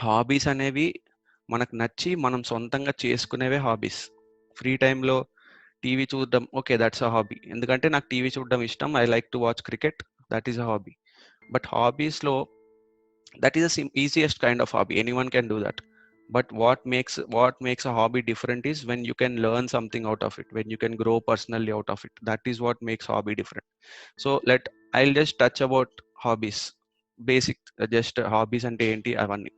Hobbies అనేవి మనకు నచ్చి మనం సొంతంగా చేసుకునేవే హాబీస్. ఫ్రీ టైంలో టీవీ చూడడం, ఓకే, దట్స్ అ హాబీ. ఎందుకంటే నాకు టీవీ చూడడం ఇష్టం. I like to watch cricket, that is a hobby. But హాబీస్లో that is the easiest kind of hobby, anyone can do that. But what makes a hobby different is when you can learn something out of it, when you can grow personally out of it. That is what makes hobby different. So I'll just touch about hobbies, basic, just hobbies ante enti avanni,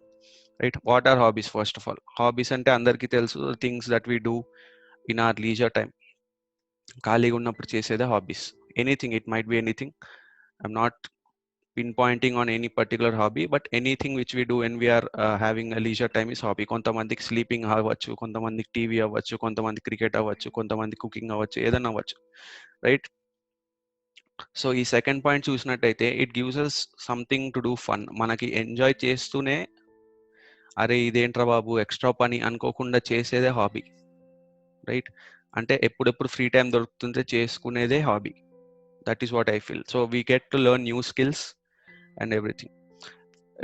right? What are hobbies? First of all, hobbies ante andarki telusu, things that we do in our leisure time, ఖాళీగా ఉన్నప్పుడు చేసేదే hobbies. Anything, it might be anything. I'm not pinpointing on any particular hobby, but anything which we do when we are having a leisure time is hobby. కొంతమందికి sleeping అవ్వచ్చు, కొంతమందికి TV అవ్వచ్చు, కొంతమంది cricket అవ్వచ్చు, కొంతమంది కుకింగ్ అవ్వచ్చు, ఏదైనా అవ్వచ్చు, రైట్? సో ఈ సెకండ్ పాయింట్ చూసినట్టయితే it gives us something to do fun. మనకి ఎంజాయ్ చేస్తూనే అరే ఇదేంట్రా బాబు ఎక్స్ట్రా పని అనుకోకుండా చేసేదే హాబీ, రైట్? అంటే ఎప్పుడెప్పుడు ఫ్రీ టైం దొరుకుతుంటే చేసుకునేదే hobby. That is what I feel. So we get to learn new skills and everything.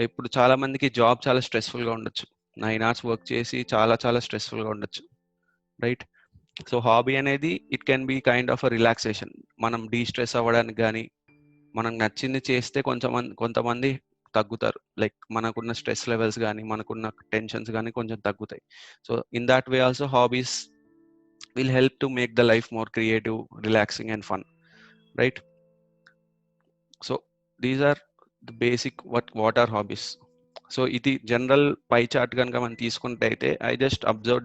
ఇప్పుడు చాలా మందికి జాబ్ చాలా స్ట్రెస్ఫుల్గా ఉండొచ్చు, 9 hours వర్క్ చేసి చాలా చాలా స్ట్రెస్ఫుల్గా ఉండొచ్చు, రైట్? సో హాబీ అనేది it can be kind of a relaxation. మనం డీస్ట్రెస్ అవ్వడానికి కానీ, మనకు నచ్చింది చేస్తే కొంతమంది తగ్గుతారు. లైక్ మనకున్న స్ట్రెస్ లెవెల్స్ కానీ, మనకున్న టెన్షన్స్ కానీ కొంచెం తగ్గుతాయి. So in that way also hobbies will help to make the life more creative, relaxing and fun, right? So these are the basic what are hobbies. So ఇది general pie chart కనుక మనం తీసుకుంటే అయితే I just observe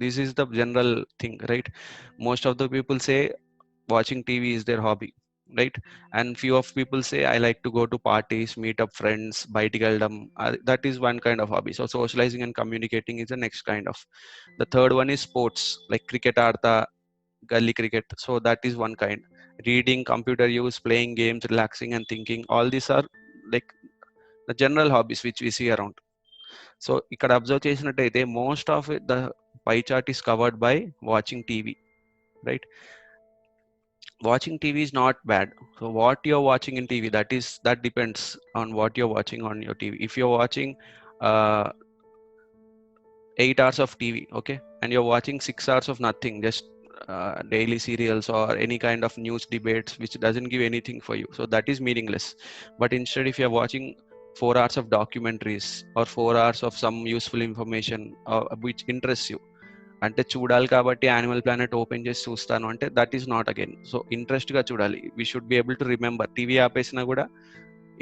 this is the general thing, right? Most of the people say watching TV is their hobby, right? And few of people say I like to go to parties, meet up friends, బయటికి వెళ్ళడం, that is one kind of hobby. So socialising and communicating is the next kind of. The third one is sports, like cricket ఆడతా, గల్లీ cricket, so that is one kind. Reading, computer use, playing games, relaxing and thinking, all these are like the general hobbies which we see around. So ఇక్కడ observe చేసినట్టయితే most of the pie chart is covered by watching TV, right? Watching TV is not bad. So what you're watching in TV, that depends on what you're watching on your TV. If you're watching uh, 8 hours of TV, okay, and you're watching 6 hours of nothing, just daily serials or any kind of news debates which doesn't give anything for you, so that is meaningless. But instead, if you're watching 4 hours of documentaries or 4 hours of some useful information which interests you, అంటే చూడాలి కాబట్టి animal planet open చేసి చూస్తాను అంటే that is not again. So ఇంట్రెస్ట్గా చూడాలి. We should be able to remember. TV ఆపేసినా కూడా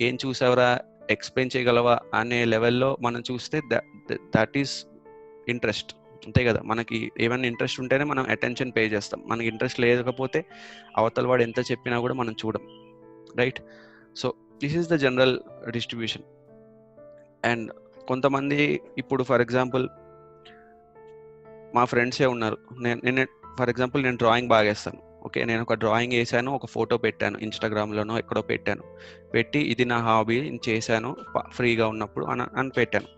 ఏం చూసావరా, ఎక్స్ప్లెయిన్ చేయగలవా అనే లెవెల్లో మనం చూస్తే దట్ ఈస్ ఇంట్రెస్ట్, అంతే కదా? మనకి ఏమైనా ఇంట్రెస్ట్ ఉంటేనే మనం అటెన్షన్ పే చేస్తాం. మనకి ఇంట్రెస్ట్ లేకపోతే అవతల వాడు ఎంత చెప్పినా కూడా మనం చూడం, right? So this is the general distribution. And కొంతమంది ఇప్పుడు ఫర్ ఎగ్జాంపుల్ మా ఫ్రెండ్సే ఉన్నారు. నేను ఫర్ ఎగ్జాంపుల్ నేను డ్రాయింగ్ బాగా వేస్తాను, ఓకే, నేను ఒక డ్రాయింగ్ వేసాను, ఒక ఫోటో పెట్టాను, ఇన్స్టాగ్రామ్లోనో ఎక్కడో పెట్టి ఇది నా హాబీ, నేను చేశాను ఫ్రీగా ఉన్నప్పుడు అని పెట్టాను.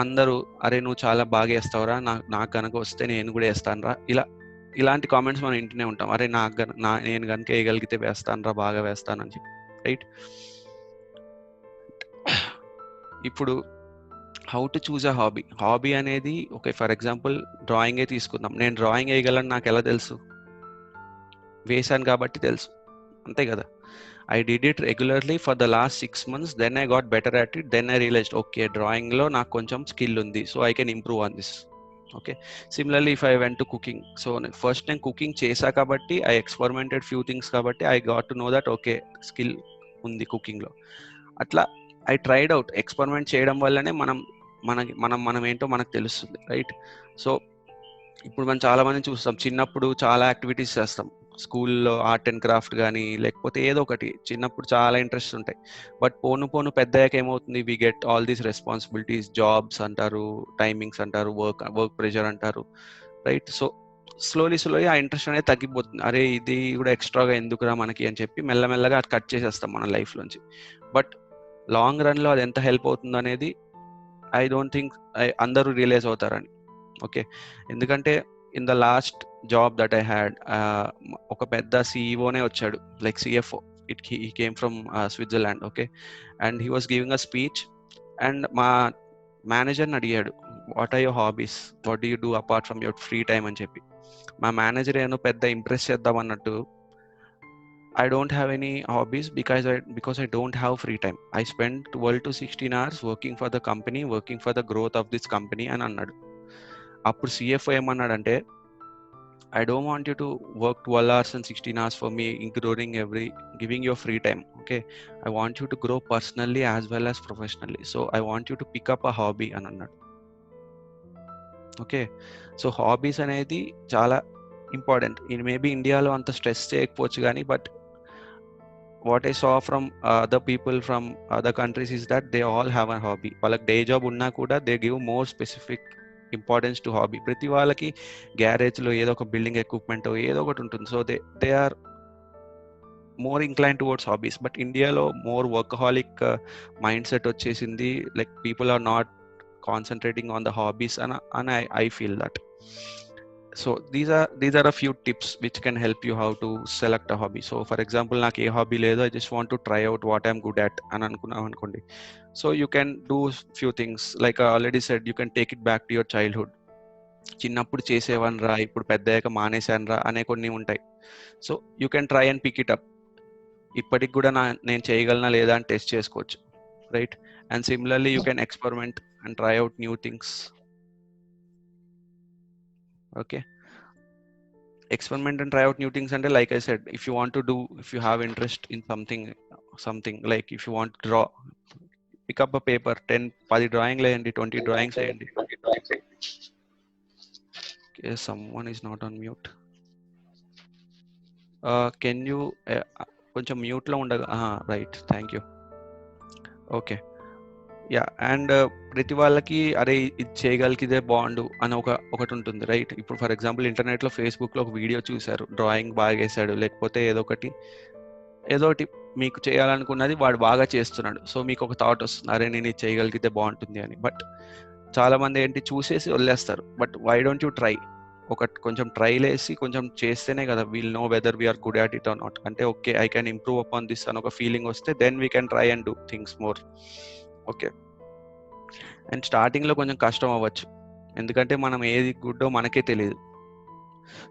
అందరూ అరే నువ్వు చాలా బాగా వేస్తావురా, నాకు కనుక వస్తే నేను కూడా వేస్తాను రా, ఇలాంటి కామెంట్స్ మనం ఇంటనే ఉంటాం. అరే నేను కనుక వేయగలిగితే వేస్తాను రా, బాగా వేస్తాను అని చెప్పి, రైట్? ఇప్పుడు how to choose a hobby అనేది, ఓకే, ఫర్ ఎగ్జాంపుల్ డ్రాయింగే తీసుకుందాం. నేను డ్రాయింగ్ వేయగలను నాకు ఎలా తెలుసు? వేసాను కాబట్టి తెలుసు, అంతే కదా? I did it regularly for the last 6 months, then I got better at it, then I realized, okay, drawing lo నాకు కొంచెం skill ఉంది, so I can improve on this, okay? Similarly, if I went to cooking, so first నేను cooking చేశా కాబట్టి I experimented few things కాబట్టి I got to know that, okay, skill ఉంది కుకింగ్లో. అట్లా I tried out, experiment చేయడం వల్లనే మనం ఏంటో మనకు తెలుస్తుంది, రైట్? సో ఇప్పుడు మనం చాలా మంది చూస్తాం, చిన్నప్పుడు చాలా యాక్టివిటీస్ చేస్తాం స్కూల్లో, ఆర్ట్ అండ్ క్రాఫ్ట్ కానీ లేకపోతే ఏదో ఒకటి. చిన్నప్పుడు చాలా ఇంట్రెస్ట్ ఉంటాయి, బట్ పోను పెద్దయ్యాక ఏమవుతుంది, we get all these responsibilities, jobs అంటారు, టైమింగ్స్ అంటారు, వర్క్ ప్రెషర్ అంటారు, రైట్? సో స్లోలీ ఆ ఇంట్రెస్ట్ అనేది తగ్గిపోతుంది. అరే ఇది కూడా ఎక్స్ట్రాగా ఎందుకురా మనకి అని చెప్పి మెల్లమెల్లగా అది కట్ చేసేస్తాం మన లైఫ్లోంచి. బట్ లాంగ్ రన్లో అది ఎంత హెల్ప్ అవుతుంది అనేది ఐ డోంట్ థింక్ అందరూ రియలైజ్ అవుతారని, ఓకే? ఎందుకంటే in the last job that I had, ఒక పెద్ద సిఇఓనే వచ్చాడు, like CFO. he came from Switzerland, okay, and he was giving a speech, and మా మేనేజర్ని అడిగాడు, what are your hobbies, what do you do apart from your free time అని చెప్పి. మా manager ఏమో పెద్ద ఇంప్రెస్ చేద్దాం అన్నట్టు, I don't have any hobbies because I don't have free time. I spend 12 to 16 hours working for the company, working for the growth of this company అని అన్నాడు. అప్పుడు సిఎఫ్ఓ ఏమన్నాడంటే, I don't want you to work 12 hours and 16 hours for me, including giving your free time. Okay, I want you to grow personally as well as professionally. So I want you to pick up a hobby అని అన్నాడు. Okay, so hobbies అనేది చాలా important. ఇది maybe ఇండియాలో అంత stress చేయకపోవచ్చు కానీ, but what I saw from other people from other countries is that they all have a hobby. వాళ్ళకి డే జాబ్ ఉన్నా కూడా they give more specific importance to hobby. ప్రతి వాళ్ళకి గ్యారేజ్లో ఏదో ఒక బిల్డింగ్ ఎక్విప్మెంట్ ఏదో ఒకటి ఉంటుంది. So they are more incline towards hobbies. But ఇండియాలో మోర్ వర్కహాలిక్ మైండ్ సెట్ వచ్చేసింది. Like people are not concentrating on the hobbies and I feel that. So these are a few tips which can help you how to select a hobby. So for example, నాకు ఏ hobby లేదు, I just want to try out what I'm good at అని అనుకున్నాం అనుకోండి. So you can do few things like I already said, you can take it back to your childhood. చిన్నప్పుడు చేసేవాన్ రా, ఇప్పుడు పెద్దయ్యాక మానేశాను రా అనే కొన్ని ఉంటాయి. So you can try and pick it up. ఇప్పటికి కూడా నేను చేయగలనా లేదా అని టెస్ట్ చేసుకోవచ్చు, right? And similarly you can experiment and try out new things. Okay, experiment and try out new things. And like I said, if you have interest in something like if you want to draw, pick up a paper, 10 drawing లేయండి, 20 drawings వేయండి. Okay, someone is not on mute. Can you కొంచెం మ్యూట్లో ఉండగా, right, thank you. Okay, yeah. And ప్రతి వాళ్ళకి అరే ఇది చేయగలిగితే బాగుండు అని ఒకటి ఉంటుంది, రైట్? ఇప్పుడు ఫర్ ఎగ్జాంపుల్ ఇంటర్నెట్లో ఫేస్బుక్లో ఒక వీడియో చూశారు, డ్రాయింగ్ బాగా వేసాడు, లేకపోతే ఏదో ఒకటి మీకు చేయాలనుకున్నది వాడు బాగా చేస్తున్నాడు. సో మీకు ఒక థాట్ వస్తుంది, అరే నేను ఇది చేయగలిగితే బాగుంటుంది అని. బట్ చాలా మంది ఏంటి చూసేసి వదిలేస్తారు. But why don't you try? కొంచెం ట్రైల్ వేసి కొంచెం చేస్తేనే కదా we'll know whether we are good at it or not. అంటే okay, I can improve upon this అని ఒక ఫీలింగ్ వస్తే then we can try and do things more. Okay, and స్టార్టింగ్లో కొంచెం కష్టం అవ్వచ్చు, ఎందుకంటే మనం ఏది గుడ్డో మనకే తెలియదు.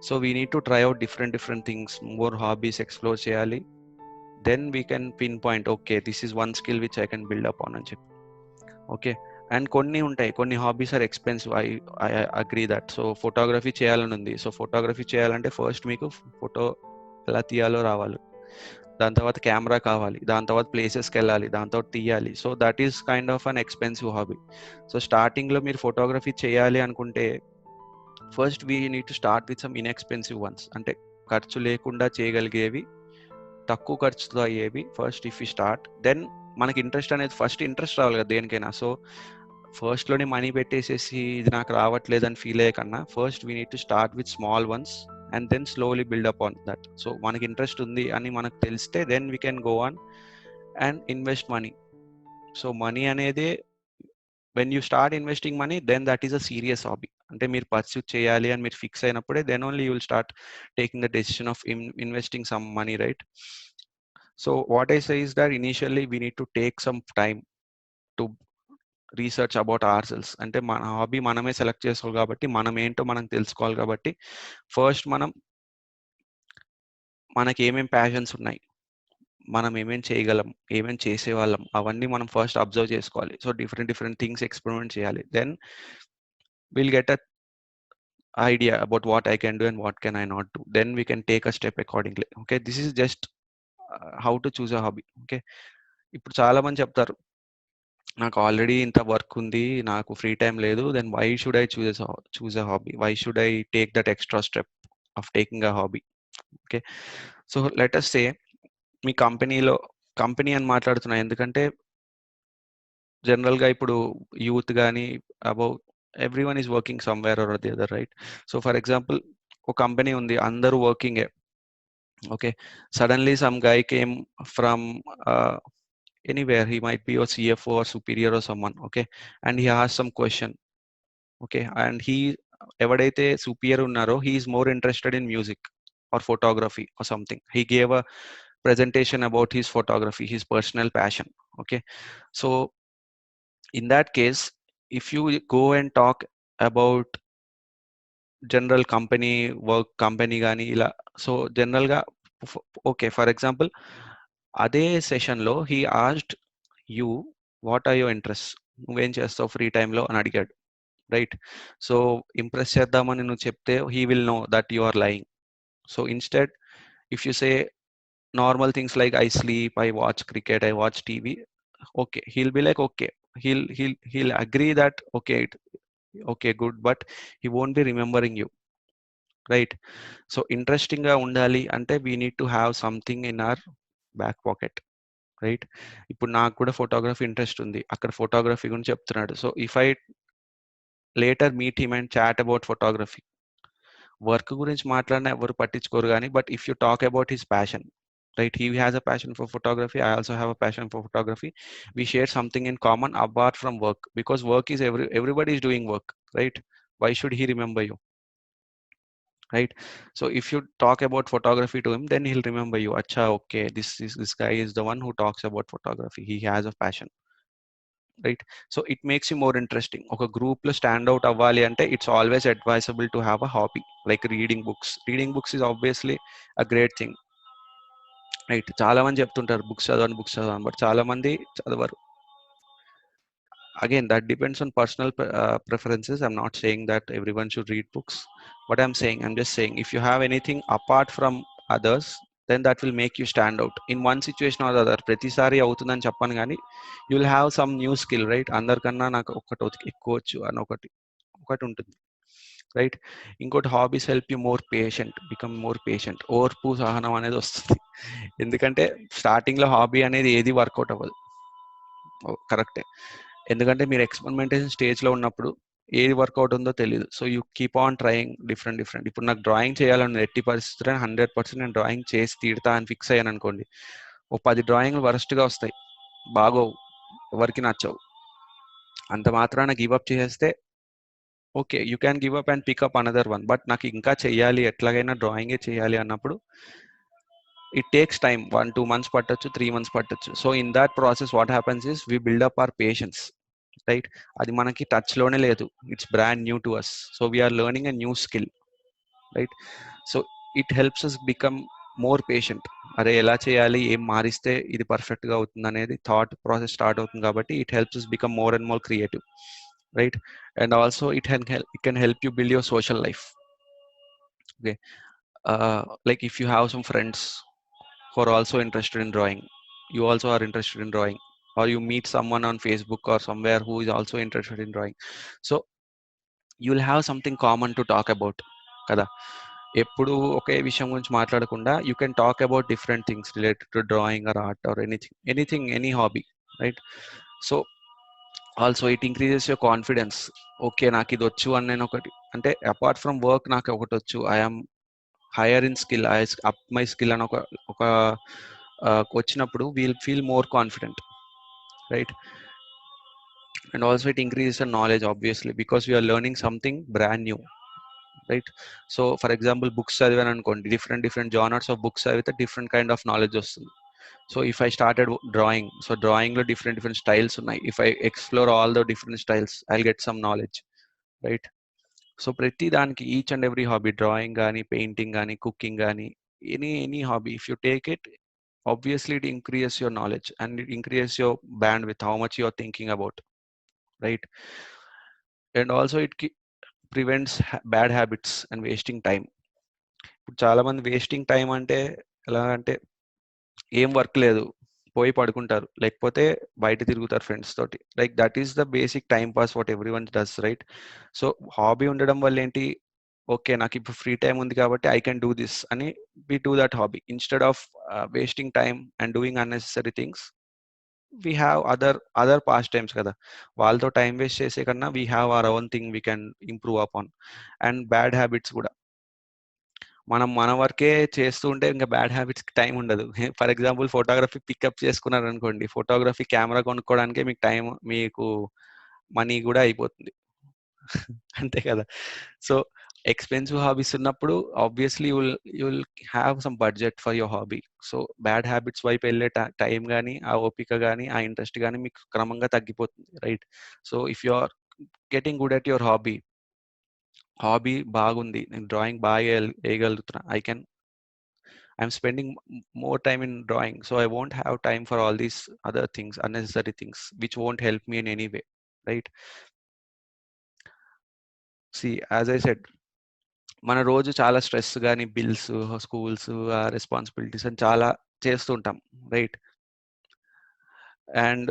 So we need to try out different things, more hobbies explore చేయాలి. Then we can pinpoint, okay this is one skill which I can build upon అని చెప్పి. ఓకే, అండ్ కొన్ని hobbies are expensive, I agree that. So photography చేయాలని ఉంది. So photography చేయాలంటే first మీకు photo ఎలా తీయాలో రావాలి, దాని తర్వాత కెమెరా కావాలి, దాని తర్వాత ప్లేసెస్కి వెళ్ళాలి, దాని తర్వాత తీయాలి. So that is kind of an expensive hobby. So స్టార్టింగ్లో మీరు ఫోటోగ్రఫీ చేయాలి అనుకుంటే first we need to start with some inexpensive ones. అంటే ఖర్చు లేకుండా చేయగలిగేవి, తక్కువ ఖర్చుతో అయ్యేవి. First if you start, then మనకి ఫస్ట్ ఇంట్రెస్ట్ రావాలి కదా దేనికైనా. సో ఫస్ట్లోనే మనీ పెట్టేసేసి ఇది నాకు రావట్లేదు అని ఫీల్ అయ్యే కన్నా first we need to start with small ones and then slowly build up on that. So మనకి ఇంట్రెస్ట్ ఉంది అని మనకు తెలిస్తే then we can go on and invest money. So money అనేది when you start investing money, then that is a serious hobby. అంటే మీరు pursue చేయాలి అని మీరు ఫిక్స్ అయినప్పుడే then only you will start taking the decision of investing some money, right? So what I say is that initially we need to take some time to research about our cells. అంటే మన hobby మనమే select చేసుకోవాలి కాబట్టి, మనం ఏంటో మనం తెలుసుకోవాలి కాబట్టి ఫస్ట్ మనకి ఏమేం ప్యాషన్స్ ఉన్నాయి, మనం ఏమేం చేయగలం, ఏమేం చేసేవాళ్ళం, అవన్నీ మనం ఫస్ట్ అబ్జర్వ్ చేసుకోవాలి. సో డిఫరెంట్ థింగ్స్ ఎక్స్పెరిమెంట్ చేయాలి. Then will get a idea about what I can do and what can I not do. Then we can take a step accordingly. Okay, this is just how to choose a hobby. Okay, ఇప్పుడు చాలా మంది చెప్తారు, నాకు already ఇంత work ఉంది, నాకు free time లేదు, then why should I choose a hobby, why should I take that extra step of taking a hobby. Okay, so let us say మీ కంపెనీ అని మాట్లాడుతున్నా, ఎందుకంటే జనరల్గా ఇప్పుడు యూత్ కానీ above everyone is working somewhere or the other, right? So for example ఒక company ఉంది, అందరూ వర్కింగే. Okay, suddenly some guy came from anywhere, he might be your CFO or superior or someone, okay, and he has some question. Okay, and he ఎవడైతే superior ఉన్నారో he is more interested in music or photography or something. He gave a presentation about his photography, his personal passion. Okay, so in that case if you go and talk about general company work company కానీ ఇలా, so జనరల్గా okay for example అదే సెషన్లో he asked you what are your interest, నువ్వేం చేస్తావు free టైంలో అని అడిగాడు, రైట్? సో ఇంప్రెస్ చేద్దామని నువ్వు చెప్తే he will know that you are lying. So instead if you say normal things like I sleep, I watch cricket, I watch TV, okay, he'll be like okay, he'll agree that okay, okay, good, but he won't be remembering you, right? So interesting గా ఉండాలి అంటే we need to have something in our back pocket, right? ఇప్పుడు నాకు కూడా photography interest ఉంది, అక్కడ photography గురించి చెప్తున్నాడు. So if I later meet him and chat about photography, work గురించి మాట్లాడినా ఎవరు పట్టించుకోరు కానీ, but if you talk about his passion, right? He has a passion for photography, I also have a passion for photography. We share something in common apart from work, because work is everybody is doing work, right? Why should he remember you, right? So if you talk about photography to him, then he'll remember you. Acha, okay, this guy is the one who talks about photography, he has a passion, right? So it makes you more interesting. ఒక group లో stand out అవ్వాలి అంటే it's always advisable to have a hobby like reading books. Reading books is obviously a great thing, right? చాలా మంది చెప్తుంటారు books చదవని, books చదవని, but చాలా మంది చదవరు. Again, that depends on personal preferences. I'm not saying that everyone should read books. What I'm just saying if you have anything apart from others, then that will make you stand out in one situation or the other. ప్రతిసారి అవుతుందని చెప్పను కానీ you will have some new skill, right? అందరికన్నా నాకు ఒకటి ఎక్కువచ్చు అని ఒకటి ఒకటి ఉంటుంది, రైట్? ఇంకోటి hobbies help you more patient, become more patient. ఓర్పు సహనం అనేది వస్తుంది. ఎందుకంటే స్టార్టింగ్లో హాబీ అనేది ఏది వర్కౌట్ అవ్వదు, కరెక్టే. ఎందుకంటే మీరు ఎక్స్పెరిమెంటేషన్ స్టేజ్లో ఉన్నప్పుడు ఏది వర్కౌట్ ఉందో తెలియదు. So you keep on trying different. ఇప్పుడు నాకు డ్రాయింగ్ చేయాలని ఎట్టి పరిస్థితుల్లో 100% నేను డ్రాయింగ్ చేసి తీరుతా అని ఫిక్స్ అయ్యాను అనుకోండి, ఓ 10 డ్రాయింగ్లు వరస్ట్గా వస్తాయి, బాగోవు, ఎవరికి నచ్చవు. అంత మాత్రాన గివప్ చేసేస్తే okay, you can give up and pick up another one. But నాకు ఇంకా చెయ్యాలి, ఎట్లాగైనా డ్రాయింగే చేయాలి అన్నప్పుడు ఇట్ టేక్స్ టైమ్. 1-2 months పట్టొచ్చు, 3 months పట్టొచ్చు. So in that process what happens is we build up our patience, right? అది మనకి టచ్లోనే లేదు, it's brand new to us. So we're learning a new skill, right? So it helps us become more patient. అరే ఎలా చేయాలి, ఏం మారిస్తే ఇది పర్ఫెక్ట్గా అవుతుంది అనేది థాట్ ప్రాసెస్ స్టార్ట్ అవుతుంది. కాబట్టి it helps us become more and more creative, right? And also it can help you build your social life, okay? Like if you have some friends who are also interested in drawing, you also are interested in drawing, or you meet someone on Facebook or somewhere who is also interested in drawing, so you'll have something common to talk about, kada? ఎప్పుడు ఒకే విషయం గురించి మాట్లాడకుండా you can talk about different things related to drawing are art or anything any hobby, right? So also it increases your confidence. Okay, నాకు ఇది వచ్చు అని నేను ఒకటి అంటే అపార్ట్ ఫ్రమ్ వర్క్ నాకు ఒకటి వచ్చు, I'm higher in skill, I up my skill అని ఒక వచ్చినప్పుడు we'll feel more confident, right? And also it increases your knowledge obviously because we're learning something brand new, right? So for example books చదివాను అనుకోండి, different genres of books చదివితే different kind of knowledge వస్తుంది. So if I started drawing, so డ్రాయింగ్లో different styles ఉన్నాయి. If I explore all the different styles I get some knowledge, right? So ప్రతి దానికి each and every hobby, drawing కానీ, painting కానీ, cooking కానీ, any hobby if you take it, obviously it increases your knowledge and it increases your bandwidth, how much you are thinking about, right? And also it prevents bad habits and wasting time. ఇప్పుడు చాలా మంది wasting time అంటే ఎలా అంటే ఏం work లేదు, పోయి పడుకుంటారు, లేకపోతే బయట తిరుగుతారు ఫ్రెండ్స్ తోటి, like that is the basic time pass what every one does, right? So hobby ఉండడం వల్ల ఏంటి, ఓకే నాకు ఇప్పుడు ఫ్రీ టైం ఉంది కాబట్టి ఐ కెన్ డూ దిస్ అని we do that hobby instead of wasting time and doing unnecessary things. We have other pastimes కదా, వాళ్ళతో టైం వేస్ట్ చేసే కన్నా we have our own thing we can improve upon. And bad habits కూడా మనం మన వర్కే చేస్తూ ఉంటే ఇంకా బ్యాడ్ హ్యాబిట్స్కి టైం ఉండదు. ఫర్ ఎగ్జాంపుల్ ఫోటోగ్రఫీ పికప్ చేసుకున్నారు అనుకోండి, ఫోటోగ్రఫీ కెమెరా కొనుక్కోవడానికే మీకు టైం, మీకు మనీ కూడా అయిపోతుంది. అంతే కదా? సో ఎక్స్పెన్సివ్ హాబీస్ ఉన్నప్పుడు obviously you'll have some budget for your hobby. So bad habits వైపు వెళ్ళే టైం కానీ, ఆ ఓపిక కానీ, ఆ ఇంట్రెస్ట్ కానీ మీకు క్రమంగా తగ్గిపోతుంది, right? So if you are getting good at your hobby బాగుంది, నేను డ్రాయింగ్ బాగా వేయగలుగుతున్నా, I'm spending more time in drawing, so I won't have time for all these other things, unnecessary things, which won't help me in any way, right? See, as I said, మన రోజు చాలా stress కానీ bills, schools, responsibilities అని చాలా చేస్తుంటాం, right? And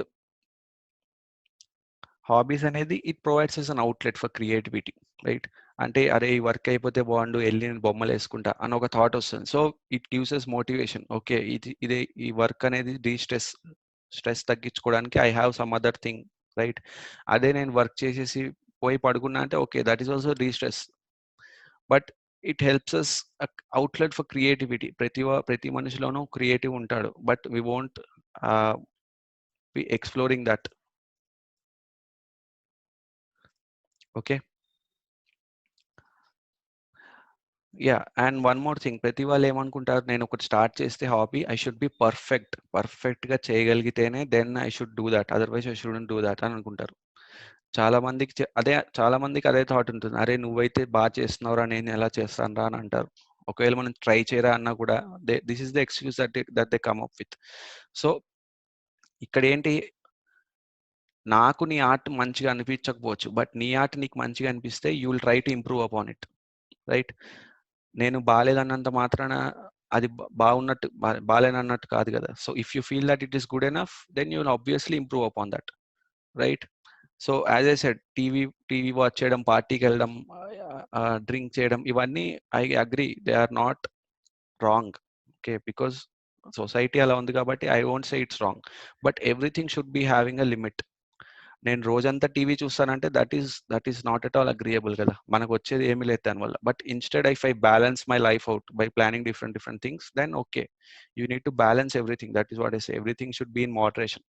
hobbies అనేది it provides us an outlet for creativity, right? అంటే అరే ఈ వర్క్ అయిపోతే బాగుండు, వెళ్ళి నేను బొమ్మలు వేసుకుంటా అని ఒక థాట్ వస్తుంది. So it gives us motivation. Okay, ఇదే ఈ వర్క్ అనేది స్ట్రెస్ తగ్గించుకోవడానికి I have some other thing, right? అదే నేను వర్క్ చేసేసి పోయి పడుకున్నా అంటే okay, that is also stress. But it helps us outlet for creativity. ప్రతి మనిషిలోనూ క్రియేటివ్ ఉంటాడు, but we won't be exploring that. Okay, yeah. And one more thing, ప్రతి వాళ్ళు ఏమనుకుంటారు, నేను ఒకటి స్టార్ట్ చేస్తే హాబీ ఐ షుడ్ బి పర్ఫెక్ట్గా చేయగలిగితేనే then I should do that, otherwise I shouldn't do that అని అనుకుంటారు. చాలా మందికి అదే థాట్ ఉంటుంది, అరే నువ్వైతే బాగా చేస్తున్నావురా, నేను ఎలా చేస్తాను రా అని అంటారు. ఒకవేళ మనం ట్రై చేయరా అన్నా కూడా this is the excuse that they come up with. So ఇక్కడ ఏంటి, నాకు నీ ఆర్ట్ మంచిగా అనిపించకపోవచ్చు, బట్ నీ ఆర్ట్ నీకు మంచిగా అనిపిస్తే you will try to improve upon it, right? నేను బాగాలేదన్నంత మాత్రాన అది బాగాలేనన్నట్టు కాదు కదా. So if you feel that it is good enough, then you will obviously improve upon that, right? So as I said, TV watch చేయడం, పార్టీకి వెళ్ళడం, డ్రింక్ చేయడం, ఇవన్నీ I agree they are not wrong. Okay, because society అలా ఉంది కాబట్టి I won't say it's wrong, but everything should be having a limit. నేను రోజంతా టీవీ చూస్తానంటే that is not at all agreeable కదా, మనకు వచ్చేది ఏమీ లేదు దానివల్ల. But instead if I balance my life out by planning different things, then okay, you need to balance everything. That is what I say, everything should be in moderation.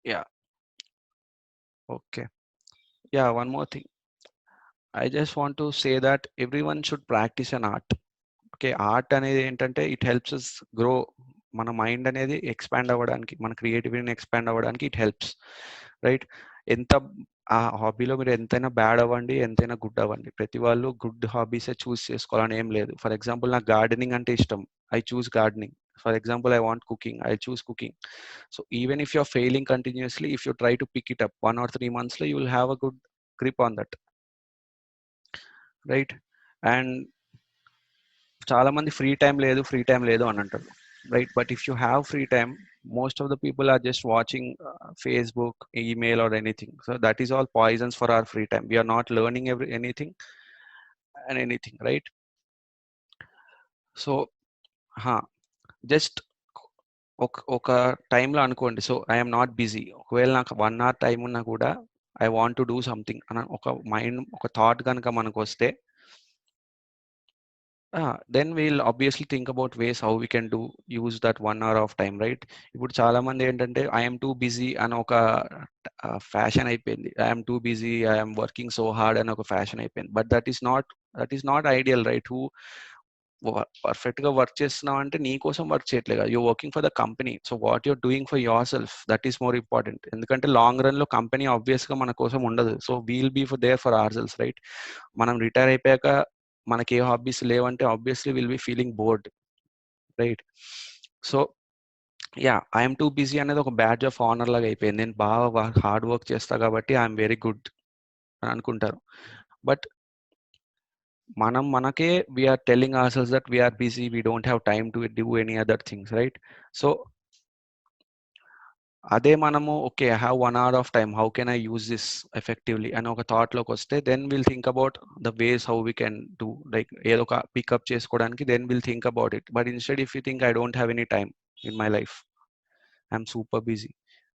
Yeah, okay, yeah. One more thing, I just want to say that everyone should practice an art. Okay, art అనేది ఏంటంటే it helps us grow. మన mind అనేది expand అవ్వడానికి, మన క్రియేటివిటీని expand అవ్వడానికి it helps, right? ఎంత ఆ హాబీలో మీరు ఎంతైనా బ్యాడ్ అవ్వండి, ఎంతైనా గుడ్ అవ్వండి, ప్రతి వాళ్ళు గుడ్ హాబీసే చూస్ చేసుకోవాలని ఏం లేదు. ఫర్ ఎగ్జాంపుల్, నాకు గార్డెనింగ్ అంటే ఇష్టం, I choose gardening. For example, I want cooking, I choose cooking. So even if you're failing continuously, if you try to pick it up 1 or 3 months లో, you will have a good grip on that, right? And చాలా మంది free time లేదు అని అంటారు, right? But if you have free time, most of the people are just watching Facebook, email or anything. So that is all poisons for our free time. We are not learning anything, right? So just ఒక టైంలో అనుకోండి, so I'm not busy. ఒకవేళ నాకు 1 hour time ఉన్నా కూడా I want to do something అని ఒక thought కనుక మనకు వస్తే, then we'll obviously think about ways how we can do use that 1 hour of time, right? ఇప్పుడు చాలా మంది ఏంటంటే ఐఎమ్ టూ బిజీ అని ఒక ఫ్యాషన్ అయిపోయింది, I'm too busy, I'm working so hard అని ఒక ఫ్యాషన్ అయిపోయింది. But that is not ideal, right? Perfect గా వర్క్ చేస్తున్నావు అంటే నీ కోసం వర్క్ చేయట్లేదు, you working for the company. So what you're doing for your self, that is more important. ఎందుకంటే లాంగ్ రన్ లో కంపెనీ ఆబ్వియస్ గా మన కోసం ఉండదు. So we'll be for there for our self, right? మనం రిటైర్ అయిపోయాక మనకి ఏ హాబీస్ లేవంటే obviously will be feeling board, right? So yeah, I'm too busy అనేది ఒక బ్యాడ్జ్ ఆఫ్ ఆనర్ లాగా అయిపోయింది. నేను బాగా హార్డ్ వర్క్ చేస్తా కాబట్టి ఐఎమ్ వెరీ గుడ్ అని అనుకుంటారు. బట్ మనకే we're telling our selves that we're busy, we don't have time to do any other things, right? సో అదే మనము okay, I have 1 hour of time, how can I use this effectively అని ఒక thought లోకి వస్తే, then will think about the ways how we can do, like ఏదో ఒక pick up చేసుకోవడానికి, then will think about it. But instead if you think I don't have any time in my life, I'm super busy,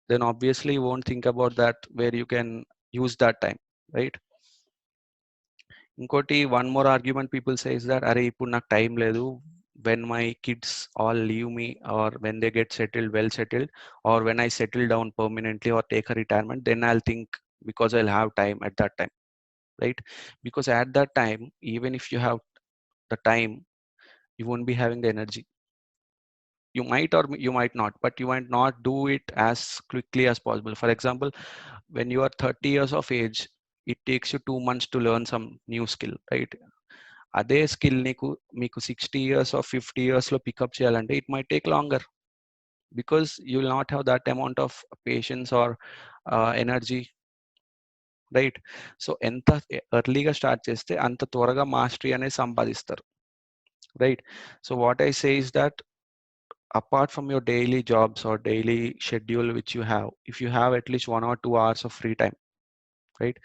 then obviously you won't think about that where you can use that time, right? ఇంకోటి, one more argument people says that అరే ఇప్పుడు నాకు time లేదు, when my kids all leave me, or when they get well settled, or when I settle down permanently or take a retirement, then I'll think, because I'll have time at that time, right? Because at that time, even if you have the time, you won't be having the energy. You might or you might not, but you might not do it as quickly as possible. For example, when you are 30 years of age, it takes you 2 months to learn some new skill, right? అదే skill మీకు 60 years or 50 years లో pick up చేయాలంటే it might take longer, because you will not have that amount of patience or energy, right? So ఎంత ఎర్లీగా start చేస్తే అంత త్వరగా mastery అనేది సంపాదిస్తారు, right? So what I say is that apart from your daily jobs or daily schedule which you have, if you have at least 1 or 2 hours of free time, right,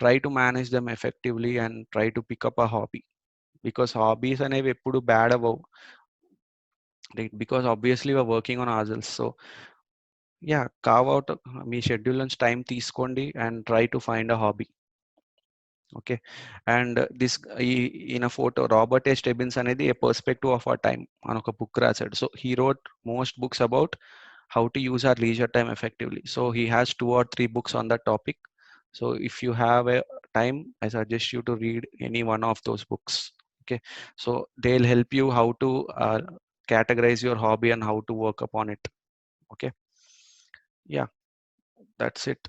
try to manage them effectively and try to pick up a hobby, because hobbies అనేవి ఎప్పుడు bad అవ్వవు, right? Because obviously we're working on ourselves. So yeah, carve out me schedule నుంచి time తీసుకోండి and try to find a hobby. Okay. And ఈయన photo Robert ఏ స్టెబిన్స్ అనేది ఏ perspective of our time అని ఒక book రాశాడు. So he wrote most books about how to use our leisure time effectively. So he has 2 or 3 books on that topic. So if you have a time, I suggest you to read any one of those books. Okay, so they'll help you how to categorize your hobby and how to work upon it. Okay, yeah, that's it.